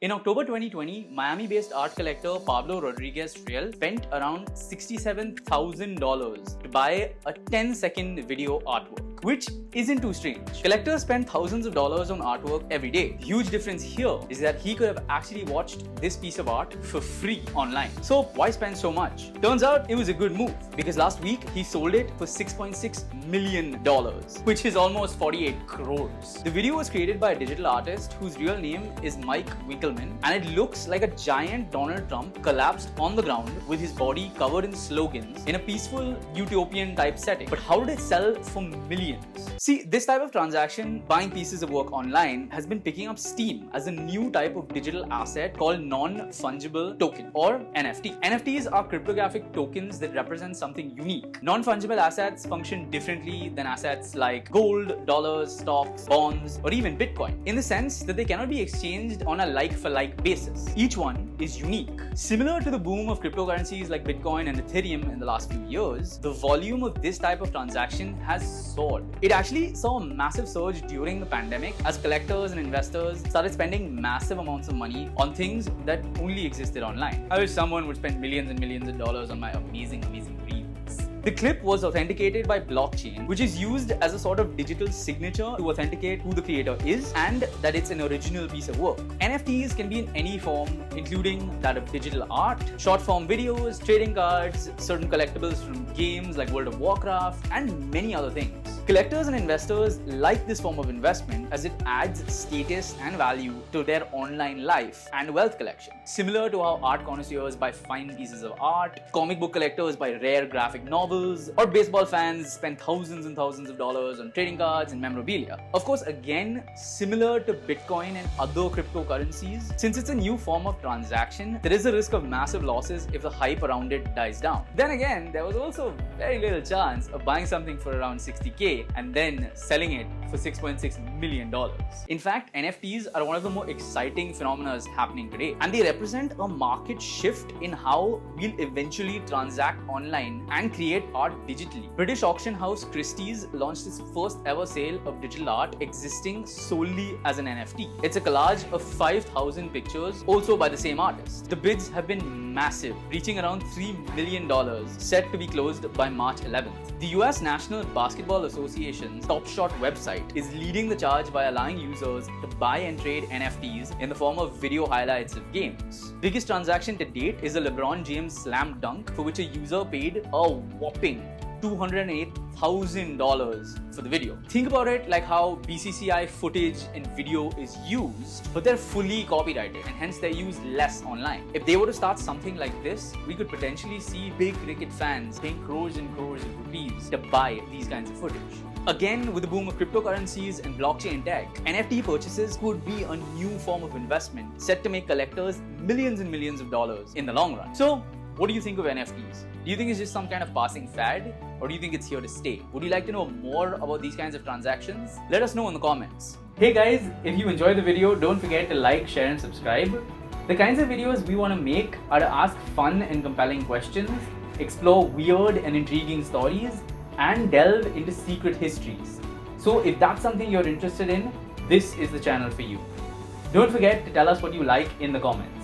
In October 2020, Miami-based art collector Pablo Rodriguez Riel spent around $67,000 to buy a 10-second video artwork, which isn't too strange. Collectors spend thousands of dollars on artwork every day. The huge difference here is that he could have actually watched this piece of art for free online. So why spend so much? Turns out it was a good move because last week he sold it for $6.6 million, which is almost 48 crores. The video was created by a digital artist whose real name is Mike Winkelmann, and it looks like a giant Donald Trump collapsed on the ground with his body covered in slogans in a peaceful utopian type setting. But how did it sell for millions? See, this type of transaction, buying pieces of work online, has been picking up steam as a new type of digital asset called non-fungible token, or NFT. NFTs are cryptographic tokens that represent something unique. Non-fungible assets function differently than assets like gold, dollars, stocks, bonds, or even Bitcoin, in the sense that they cannot be exchanged on a like-for-like basis. Each one is unique. Similar to the boom of cryptocurrencies like Bitcoin and Ethereum in the last few years, the volume of this type of transaction has soared. It actually saw a massive surge during the pandemic as collectors and investors started spending massive amounts of money on things that only existed online. I wish someone would spend millions and millions of dollars on my amazing reels. The clip was authenticated by blockchain, which is used as a sort of digital signature to authenticate who the creator is and that it's an original piece of work. NFTs can be in any form, including that of digital art, short form videos, trading cards, certain collectibles from games like World of Warcraft, and many other things. Collectors and investors like this form of investment as it adds status and value to their online life and wealth collection. Similar to how art connoisseurs buy fine pieces of art, comic book collectors buy rare graphic novels, or baseball fans spend thousands and thousands of dollars on trading cards and memorabilia. Of course, again, similar to Bitcoin and other cryptocurrencies, since it's a new form of transaction, there is a risk of massive losses if the hype around it dies down. Then again, there was also very little chance of buying something for around $60K and then selling it for $6.6 million. In fact, NFTs are one of the more exciting phenomena happening today, and they represent a market shift in how we'll eventually transact online and create art digitally. British auction house Christie's launched its first ever sale of digital art existing solely as an NFT. It's a collage of 5,000 pictures, also by the same artist. The bids have been massive, reaching around $3 million, set to be closed by March 11th. The US National Basketball Association's Top Shot website is leading the charge by allowing users to buy and trade NFTs in the form of video highlights of games. Biggest transaction to date is a LeBron James slam dunk, for which a user paid a whopping $208,000 for the video. Think about it like how BCCI footage and video is used, but they're fully copyrighted and hence they're used less online. If they were to start something like this, we could potentially see big cricket fans paying crores and crores of rupees to buy these kinds of footage. Again, with the boom of cryptocurrencies and blockchain tech, NFT purchases could be a new form of investment set to make collectors millions and millions of dollars in the long run. So, what do you think of NFTs? Do you think it's just some kind of passing fad, or do you think it's here to stay? Would you like to know more about these kinds of transactions? Let us know in the comments. Hey guys, if you enjoyed the video, don't forget to like, share and subscribe. The kinds of videos we want to make are to ask fun and compelling questions, explore weird and intriguing stories, and delve into secret histories. So if that's something you're interested in, this is the channel for you. Don't forget to tell us what you like in the comments.